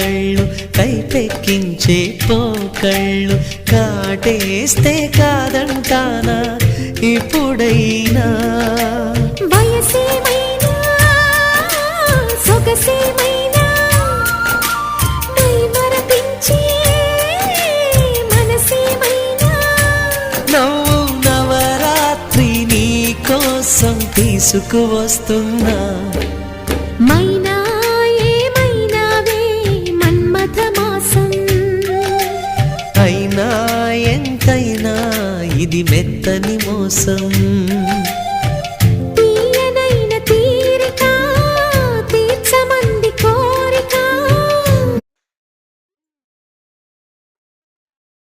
కళ్ళు కైపెక్కించే పోకళ్ళు కాటేస్తే కాదంటానా ఇప్పుడైనా వయసేమైనా సొగసేమైనా మరపించే మనసేమైనా నవ్వు నవరాత్రి నీ కోసం తీసుకువస్తున్నా మైనా ఏమైనావే మన్మథ మాసం అయినా ఎంతైనా ఇది మెత్తని మోసం